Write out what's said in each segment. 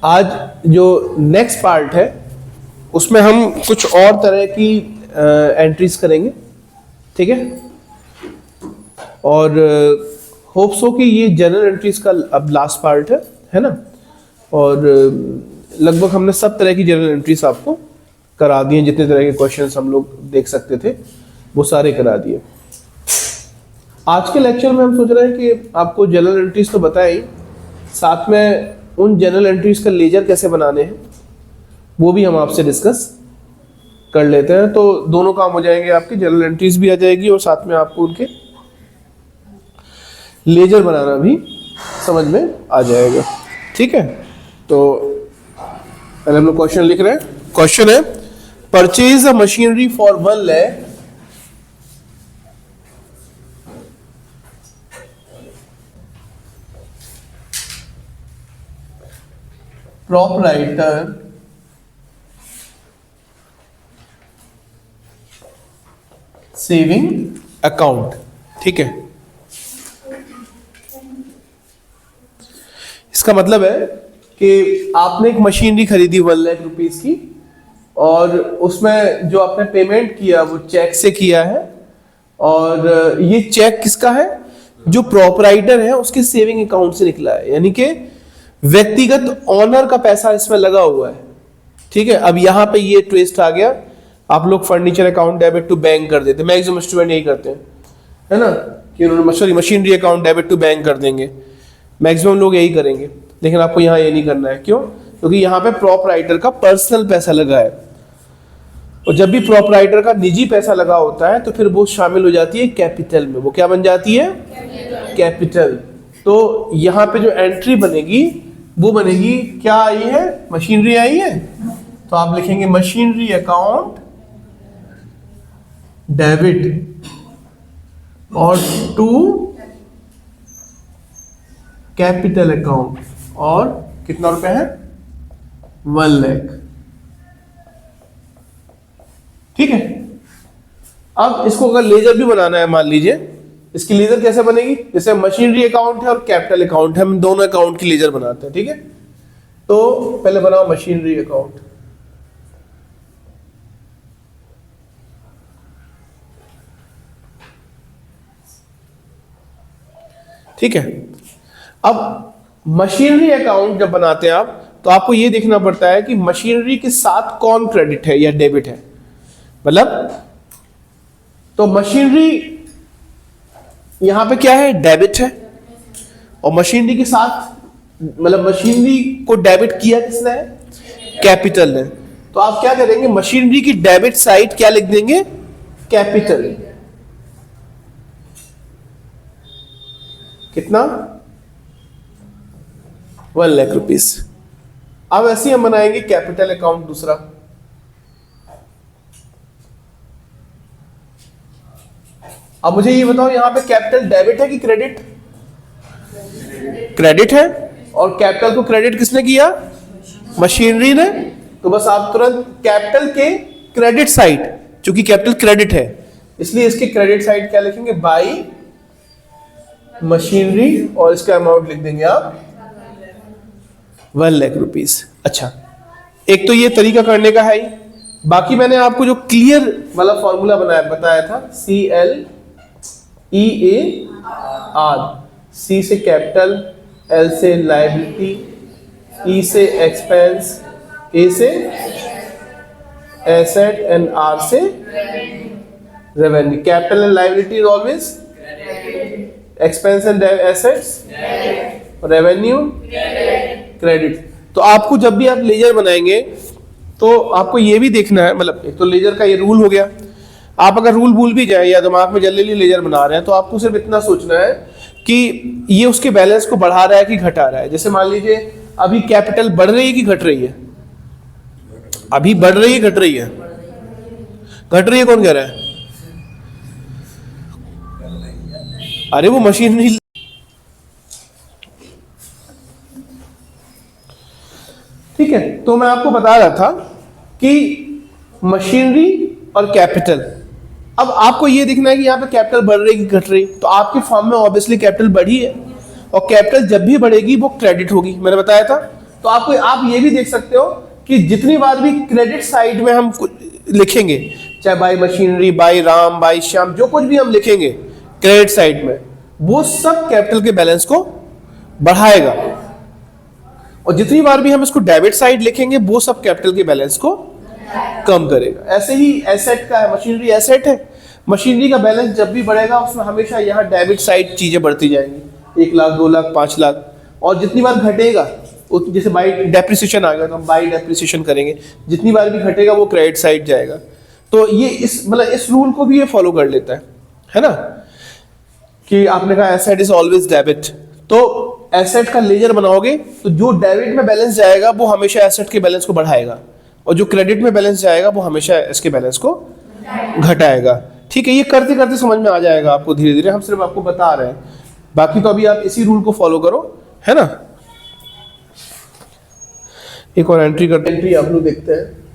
आज जो next part है उसमें हम कुछ और तरह की एंट्रीज करेंगे, ठीक है। और होप्स हो कि ये जनरल एंट्रीज का अब लास्ट पार्ट है ना। और लगभग हमने सब तरह की जनरल एंट्रीज आपको करा दी हैं, जितने तरह के क्वेश्चंस हम लोग देख सकते थे वो सारे करा दिए। आज के लेक्चर में हम सोच रहे हैं कि आपको जनरल एंट्रीज तो बताया ही, साथ में उन जनरल एंट्रीज का लेजर कैसे बनाने हैं वो भी हम आपसे डिस्कस कर लेते हैं। तो दोनों काम हो जाएंगे, आपकी जनरल एंट्रीज भी आ जाएगी और साथ में आपको उनके लेजर बनाना भी समझ में आ जाएगा, ठीक है। तो पहले हम लोग क्वेश्चन लिख रहे हैं। क्वेश्चन है, purchase a machinery for 1 lakh proprietor saving account, ठीक है। इसका मतलब है कि आपने एक मशीनरी खरीदी 1 लाख रुपीस की और उसमें जो आपने पेमेंट किया वो चेक से किया है। और ये चेक किसका है? जो प्रोपराइटर है उसके सेविंग अकाउंट से निकला है, यानी कि व्यक्तिगत ऑनर का पैसा इसमें लगा हुआ है, ठीक है। अब यहां पे ये ट्विस्ट आ गया, आप लोग furniture account debit to bank कर देते, मैक्सिमम स्टूडेंट यही करते हैं, है ना, कि उन्होंने machinery account debit to bank कर देंगे, मैक्सिमम लोग यही करेंगे। लेकिन आपको यहाँ ये नहीं करना है। क्यों? क्योंकि यहाँ पे प्रोपराइटर का पर्सनल पैसा लगा है, और जब भी प्रोपराइटर का निजी पैसा लगा होता है तो फिर वो शामिल हो जाती है कैपिटल में। वो क्या बन जाती है? कैपिटल। तो यहाँ पे जो एंट्री बनेगी वो बनेगी, क्या आई है? मशीनरी आई है, तो आप लिखेंगे मशीनरी अकाउंट डेबिट और टू कैपिटल अकाउंट, और कितना रुपए है? 1 लाख, ठीक है। अब इसको अगर लेजर भी बनाना है, मान लीजिए इसकी लेजर कैसे बनेगी? जैसे मशीनरी अकाउंट है और कैपिटल अकाउंट है, हम दोनों अकाउंट की लेजर बनाते हैं, ठीक है। तो पहले बनाओ मशीनरी अकाउंट, ठीक है। अब मशीनरी अकाउंट जब बनाते हैं आप, तो आपको यह देखना पड़ता है कि मशीनरी के साथ कौन क्रेडिट है या डेबिट है। मतलब तो मशीनरी यहां पे क्या है? डेबिट है, और मशीनरी के साथ मतलब मशीनरी को डेबिट किया किसने है? कैपिटल ने। तो आप क्या करेंगे? मशीनरी की डेबिट साइड क्या लिख देंगे? कैपिटल। कितना? 1 लाख रुपीस। अब ऐसे हम बनाएंगे कैपिटल अकाउंट दूसरा। अब मुझे ये बताओ, यहां पे कैपिटल डेबिट है कि क्रेडिट? क्रेडिट है, और कैपिटल को क्रेडिट किसने किया? मशीनरी ने। तो बस आप तुरंत कैपिटल के क्रेडिट साइड, चूंकि कैपिटल क्रेडिट है इसलिए इसके क्रेडिट साइड क्या लिखेंगे? बाई मशीनरी, और इसका अमाउंट लिख देंगे आप 1 लाख रुपीस। अच्छा, एक तो ये तरीका करने का है ही। बाकी मैंने आपको जो क्लियर वाला फॉर्मूला बताया था, CLEAR, C से कैपिटल, L से लायबिलिटी, E से एक्सपेंस, A से एसेट एंड R से revenue. Capital and liability is always expense and assets, revenue credit. तो आपको जब भी आप लेजर बनाएंगे तो आपको ये भी देखना है, मतलब एक तो लेजर का ये रूल हो गया। आप अगर रूल भूल भी जाए या दिमाग में जल्दी लेजर बना रहे हैं तो आपको सिर्फ इतना सोचना है कि ये उसके बैलेंस को बढ़ा रहा है कि घटा रहा है। जैसे मान लीजिए अभी कैपिटल बढ़ रही है कि घट रही है? अभी बढ़ रही है, घट रही है? घट रही है, कौन कह रहा है? अरे वो मशीनरी, ठीक है। तो मैं आपको बता रहा था कि मशीनरी और कैपिटल, अब आपको यह देखना है कि यहाँ पे कैपिटल बढ़ रही है कि घट रही। तो आपके फॉर्म में ऑब्वियसली कैपिटल बढ़ी है, और कैपिटल जब भी बढ़ेगी वो क्रेडिट होगी। मैंने बताया था तो आप ये भी देख सकते हो कि जितनी बार भी क्रेडिट साइड में हम लिखेंगे, चाहे by machinery, by Ram, by Shyam, जो कुछ भी हम लिखेंगे क्रेडिट साइड में, वो सब कैपिटल के बैलेंस को बढ़ाएगा, और जितनी बार भी हम इसको डेबिट साइड लिखेंगे वो सब कैपिटल के बैलेंस को कम करेगा। ऐसे ही एसेट का है, मशीनरी एसेट है, मशीनरी का बैलेंस जब भी बढ़ेगा उसमें हमेशा यहाँ डेबिट साइड चीजें बढ़ती जाएंगी, 1 लाख, 2 लाख, 5 लाख, और जितनी बार घटेगा, जैसे बाई डेप्रिसिएशन आ गया तो हम बाई डेप्रिसिएशन करेंगे, जितनी बार भी घटेगा वो क्रेडिट साइड जाएगा। तो ये इस रूल को भी ये फॉलो कर लेता है ना, कि आपने कहा एसेट इज ऑलवेज डेबिट, तो एसेट का लेजर बनाओगे तो जो डेबिट में बैलेंस जाएगा वो हमेशा एसेट के बैलेंस को बढ़ाएगा, और जो क्रेडिट में बैलेंस जाएगा वो हमेशा इसके बैलेंस को घटाएगा। ठीक है, ये करते करते समझ में आ जाएगा आपको धीरे धीरे, हम सिर्फ आपको बता रहे हैं, बाकी तो अभी आप इसी रूल को फॉलो करो, है ना। एक और एंट्री करते हैं, एंट्री आप लोग देखते हैं।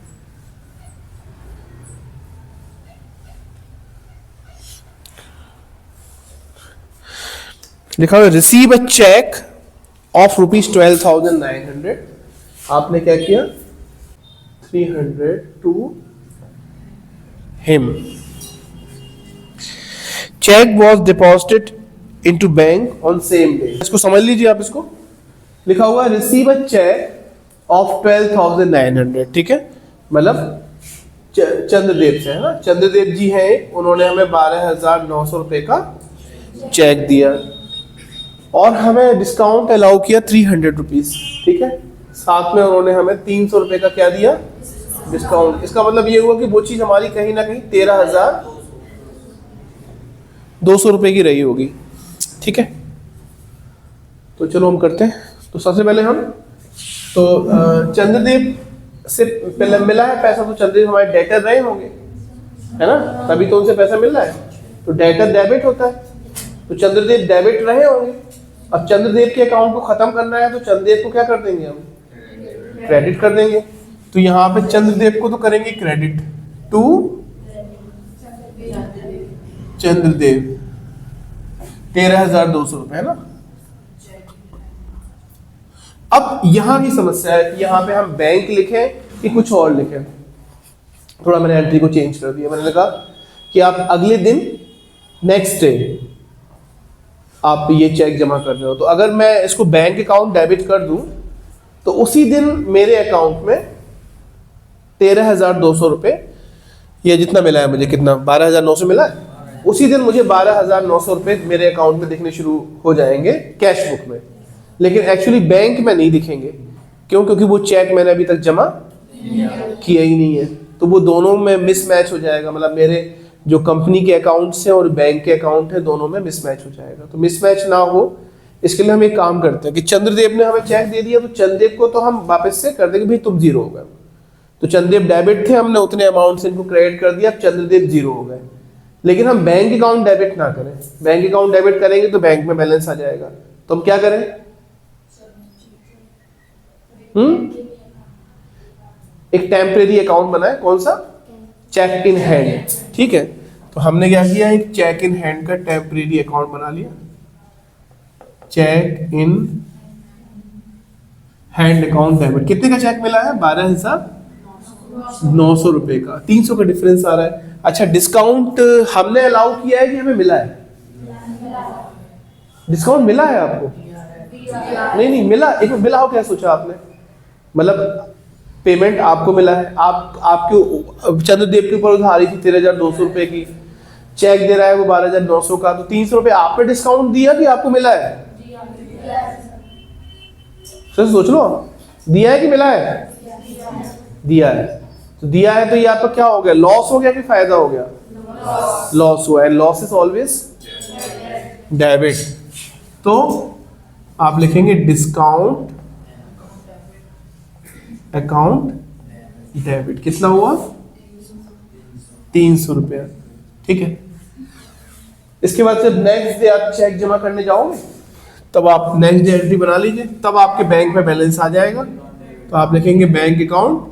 लिखा हुआ रिसीव अ चेक ऑफ ₹12,900। आपने क्या किया, 300 to him. Cheque was deposited into bank on same day. इसको समझ लीजिए आप, इसको लिखा हुआ रिसीव अ चेक ऑफ 12,900, ठीक है, मतलब चंद्रदेव से, है ना, चंद्रदेव जी हैं, उन्होंने हमें 12,900 रुपए का चेक दिया, और हमें डिस्काउंट अलाउ किया 300 रुपीज, ठीक है, साथ में उन्होंने हमें 300 रुपए का क्या दिया, डिस्काउंट। इसका मतलब ये हुआ कि वो चीज हमारी कहीं ना कहीं 13,200 रुपए की रही होगी, ठीक है। तो चलो हम करते हैं। तो सबसे पहले हम तो चंद्रदेव से पहले मिला है पैसा, तो चंद्रदेव हमारे डेटर रहे होंगे, है ना, तभी तो उनसे पैसा मिल रहा है, तो डेटर डेबिट होता है, तो चंद्रदेव डेबिट रहे होंगे। अब चंद्रदेव के अकाउंट को खत्म करना है तो चंद्रदेव को क्या कर देंगे हम, क्रेडिट कर देंगे। तो यहाँ पे चंद्रदेव को तो करेंगे क्रेडिट टू चंद्रदेव 13,200 रुपए, है ना। अब यहां की समस्या है कि यहाँ पे हम बैंक लिखें कि कुछ और लिखें। थोड़ा मैंने एंट्री को चेंज कर दिया, मैंने कहा कि आप अगले दिन नेक्स्ट डे आप ये चेक जमा कर रहे हो, तो अगर मैं इसको बैंक अकाउंट डेबिट कर दूं तो उसी दिन मेरे अकाउंट में 13,200 रुपए, ये जितना मिला है मुझे, कितना 12,900 मिला है, उसी दिन मुझे 12,900 रुपए मेरे अकाउंट में दिखने शुरू हो जाएंगे कैश बुक में, लेकिन एक्चुअली बैंक में नहीं दिखेंगे। क्यों? क्योंकि वो चेक मैंने अभी तक जमा किया ही नहीं है, तो वो दोनों में मिसमैच हो जाएगा, मतलब मेरे जो कंपनी के अकाउंट्स हैं और बैंक के अकाउंट है दोनों में मिसमैच हो जाएगा। तो मिसमैच ना हो इसके लिए हम एक काम करते हैं कि चंद्रदेव ने हमें चेक दे दिया, तो चंद्रदेव को तो हम वापस से कर देंगे, भाई तुम जीरो हो गए। तो चंद्रदेव डेबिट थे, हमने उतने अमाउंट से इनको क्रेडिट कर दिया, अब चंद्रदेव जीरो हो गए। लेकिन हम बैंक अकाउंट डेबिट ना करें, बैंक अकाउंट डेबिट करेंगे तो बैंक में बैलेंस आ जाएगा, तो हम क्या करें, एक टेम्परेरी अकाउंट बनाए, कौन सा, चेक इन हैंड, ठीक है। तो हमने क्या किया, एक चेक इन हैंड का टेम्परेरी अकाउंट बना लिया, cheque in hand account debit. कितने का चेक मिला है, 12,900 रुपए का, 300 का डिफरेंस आ रहा है। अच्छा, डिस्काउंट हमने अलाउ किया है कि हमें मिला है, डिस्काउंट मिला है आपको, नहीं मिला, एक मिला हो क्या सोचा आपने, मतलब पेमेंट आपको मिला है, आपके चंद्रदेव के ऊपर उधारी थी 13,200 रुपए की, चेक दे रहा है वो 12,900 का, तो 300 रुपए आपने डिस्काउंट दिया कि आपको मिला है, सोच लो, दिया है कि मिला है, दिया है। तो दिया है तो ये आपका क्या हो गया, लॉस हो गया कि फायदा हो गया, लॉस हुआ है, लॉस इज ऑलवेज डेबिट। तो आप लिखेंगे डिस्काउंट अकाउंट डेबिट, कितना हुआ, 300 रुपया, ठीक है। इसके बाद जब नेक्स्ट डे आप चेक जमा करने जाओगे तब आप नेक्स्ट डे एंट्री बना लीजिए, तब आपके बैंक में बैलेंस आ जाएगा। तो आप लिखेंगे बैंक अकाउंट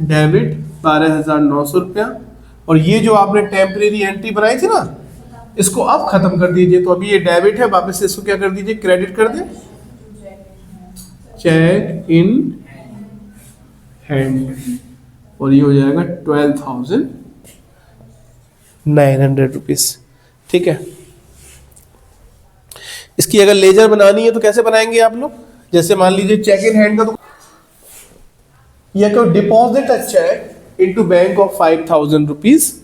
डेबिट 12,900 रुपया, और ये जो आपने टेम्परेरी एंट्री बनाई थी ना, इसको आप खत्म कर दीजिए। तो अभी ये डेबिट है, वापस से इसको क्या कर दीजिए, क्रेडिट कर दें, चेक इन हैंड, और ये हो जाएगा 12,900 रुपीज। ठीक है, इसकी अगर लेजर बनानी है तो कैसे बनाएंगे आप लोग? जैसे मान लीजिए चेक इन हैंड का, तो या तो deposit a cheque into bank of 5,000 rupees,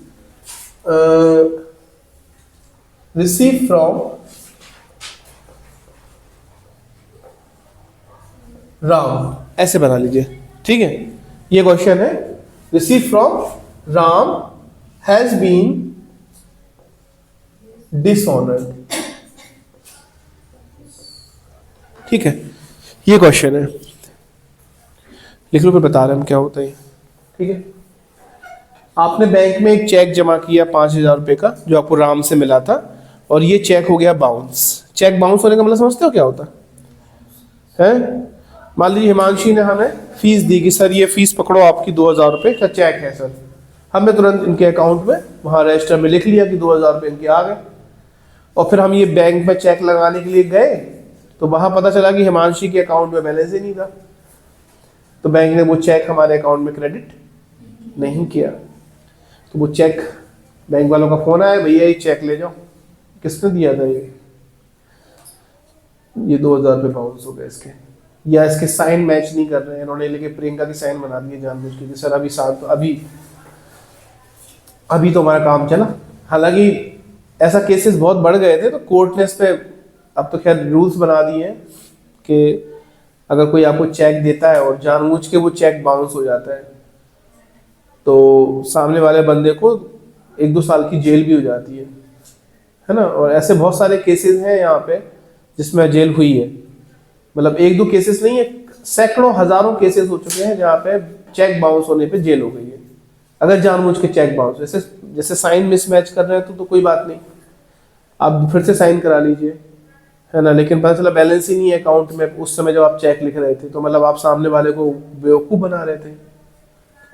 receive from Ram, ऐसे बना लीजिए। ठीक है, ये क्वेश्चन है, receive from Ram has been dishonoured. ठीक है, ये क्वेश्चन है, लिख लो, फिर बता रहे हम क्या होता है। ठीक है, आपने बैंक में एक चेक जमा किया 5,000 रुपए का, जो आपको राम से मिला था, और ये चेक हो गया बाउंस। चेक बाउंस होने का मतलब समझते हो क्या होता है? मान लीजिए हिमांशी ने हमें फीस दी कि सर ये फीस पकड़ो, आपकी 2,000 रुपये का चेक है सर। हमने तुरंत इनके अकाउंट में वहाँ रजिस्टर में लिख लिया कि 2,000 रुपये इनके आ गए, और फिर हम ये बैंक में चेक लगाने के लिए गए, तो वहाँ पता चला कि हिमांशी के अकाउंट में बैलेंस ही नहीं था, तो बैंक ने वो चेक हमारे अकाउंट में क्रेडिट नहीं किया। तो वो चेक, बैंक वालों का फोन आया, भैया ये चेक ले जाओ, किसने दिया था ये 2,000 रुपये बाउंस हो गए इसके, या इसके साइन मैच नहीं कर रहे हैं, इन्होंने लेके प्रियंका की साइन बना दिए जानबूझ के कि सर अभी साथ तो अभी तो हमारा काम चला। हालांकि ऐसा केसेस बहुत बढ़ गए थे, तो कोर्ट ने इस पे अब तो खैर रूल्स बना दिए हैं कि अगर कोई आपको चेक देता है और जानबूझ के वो चेक बाउंस हो जाता है, तो सामने वाले बंदे को 1-2 साल की जेल भी हो जाती है ना। और ऐसे बहुत सारे केसेस हैं यहाँ पे जिसमें जेल हुई है, मतलब 1-2 केसेस नहीं है, सैकड़ों हजारों केसेस हो चुके हैं जहाँ पे चेक बाउंस होने पे जेल हो गई है, अगर जानबूझ के चेक बाउंस। जैसे साइन मिसमैच कर रहे हैं तो कोई बात नहीं, आप फिर से साइन करा लीजिए, है ना, लेकिन पता चला बैलेंस ही नहीं है अकाउंट में उस समय जब आप चेक लिख रहे थे, तो मतलब आप सामने वाले को बेवकूफ़ बना रहे थे।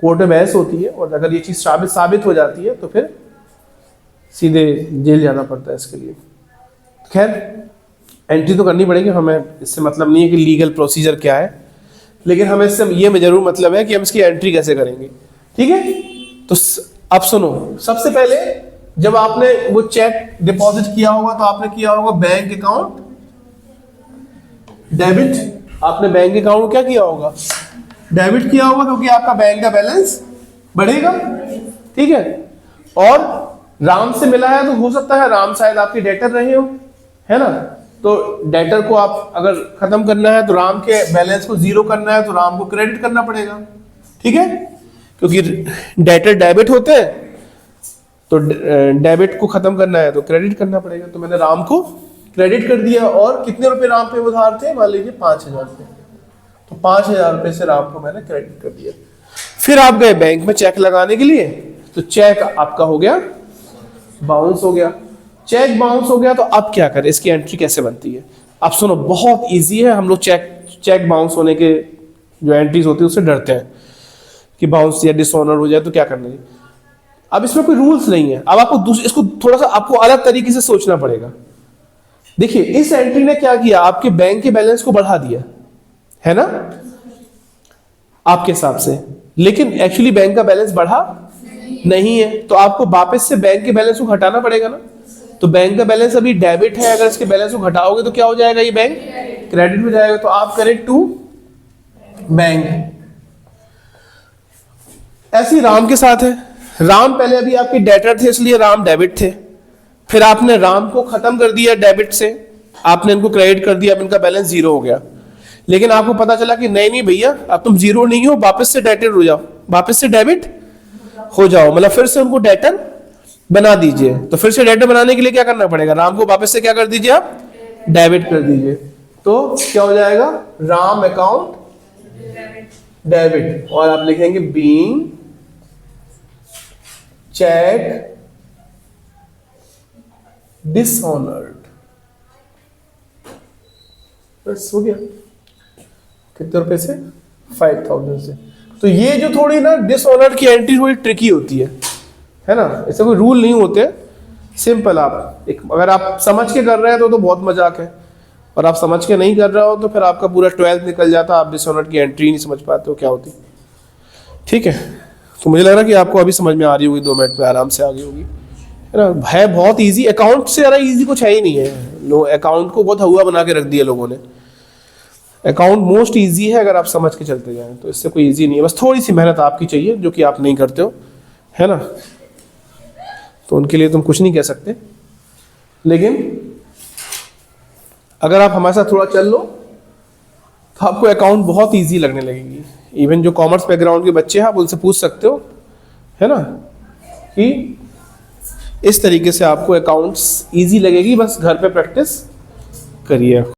कोर्ट में बहस होती है, और अगर ये चीज़ साबित हो जाती है तो फिर सीधे जेल जाना पड़ता है इसके लिए। खैर, एंट्री तो करनी पड़ेगी, हमें इससे मतलब नहीं है कि लीगल प्रोसीजर क्या है, लेकिन हमें इससे ये जरूर मतलब है कि हम इसकी एंट्री कैसे करेंगे। ठीक है, तो अब सुनो, सबसे पहले जब आपने वो चेक डिपॉजिट किया होगा तो आपने किया होगा बैंक अकाउंट डेबिट। आपने बैंक अकाउंट क्या किया होगा? डेबिट किया होगा, क्योंकि आपका बैंक का बैलेंस बढ़ेगा। ठीक है, और राम से मिला है तो हो सकता है राम शायद आपके डेटर रहे हो, है ना, तो डेटर को आप अगर खत्म करना है तो राम के बैलेंस को 0 करना है तो राम को क्रेडिट करना पड़ेगा। ठीक है, क्योंकि डेटर डेबिट होते हैं, तो डेबिट को खत्म करना है तो क्रेडिट करना पड़ेगा। तो मैंने राम को क्रेडिट कर दिया, और कितने रुपए राम पे उधार थे? मान लीजिए 5,000 रुपये, तो 5,000 रुपये से राम को मैंने क्रेडिट कर दिया। फिर आप गए बैंक में चेक लगाने के लिए, तो चेक आपका हो गया बाउंस हो गया। चेक बाउंस हो गया तो अब क्या करें, इसकी एंट्री कैसे बनती है? अब सुनो, बहुत इजी है। हम लोग चेक बाउंस होने के जो एंट्रीज होती है उससे डरते हैं कि बाउंस या डिसऑनर हो जाए तो क्या करना है। अब इसमें कोई रूल्स नहीं है, अब आपको इसको थोड़ा सा आपको अलग तरीके से सोचना पड़ेगा। देखिए, इस एंट्री ने क्या किया, आपके बैंक के बैलेंस को बढ़ा दिया, है ना, आपके हिसाब से, लेकिन एक्चुअली बैंक का बैलेंस बढ़ा नहीं है, तो आपको वापस से बैंक के बैलेंस को घटाना पड़ेगा ना। तो बैंक का बैलेंस अभी डेबिट है, अगर इसके बैलेंस को घटाओगे तो क्या हो जाएगा, ये बैंक क्रेडिट हो जाएगा। तो आप करें टू बैंक। ऐसी राम के साथ है, राम पहले अभी आपके डेटर थे इसलिए राम डेबिट थे, फिर आपने राम को खत्म कर दिया डेबिट से, आपने इनको क्रेडिट कर दिया, अब इनका बैलेंस 0 हो गया। लेकिन आपको पता चला कि नहीं भैया, अब तुम 0 नहीं हो, वापस से डेटर हो जाओ, वापस से डेबिट हो जाओ, मतलब फिर से उनको डेटर बना दीजिए। तो फिर से डेटर बनाने के लिए क्या करना पड़ेगा, राम को वापस से क्या कर दीजिए, आप डेबिट कर दीजिए। तो क्या हो जाएगा, राम अकाउंट डेबिट, और आप लिखेंगे बीइंग चेक डिसऑनर्ड। बस हो गया। कितने रुपए से? 5,000 से। तो ये जो थोड़ी ना डिसऑनर्ड की एंट्री थोड़ी ट्रिकी होती है ना, ऐसे कोई रूल नहीं होते, सिंपल। आप एक अगर आप समझ के कर रहे हैं तो बहुत मजाक है, और आप समझ के नहीं कर रहे हो तो फिर आपका पूरा 12th निकल जाता, आप डिसऑनर्ड की एंट्री नहीं समझ पाते हो क्या होती। ठीक है, तो मुझे लग रहा है कि आपको अभी समझ में आ रही होगी, 2 मिनट में आराम से आ गई होगी, है ना। है बहुत ईजी, अकाउंट से ज़्यादा ईजी कुछ है ही नहीं है। लोग अकाउंट को बहुत हवा बना के रख दिया लोगों ने। अकाउंट मोस्ट ईजी है अगर आप समझ के चलते जाएं, तो इससे कोई ईजी नहीं है, बस थोड़ी सी मेहनत आपकी चाहिए जो कि आप नहीं करते हो, है ना। तो उनके लिए तुम कुछ नहीं कह सकते, लेकिन अगर आप हमारे साथ थोड़ा चल लो तो आपको अकाउंट बहुत ईजी लगने लगेगी। इवन जो कॉमर्स बैकग्राउंड के बच्चे हैं आप उनसे पूछ सकते हो, है ना, कि इस तरीके से आपको अकाउंट्स ईजी लगेगी, बस घर पे प्रैक्टिस करिए।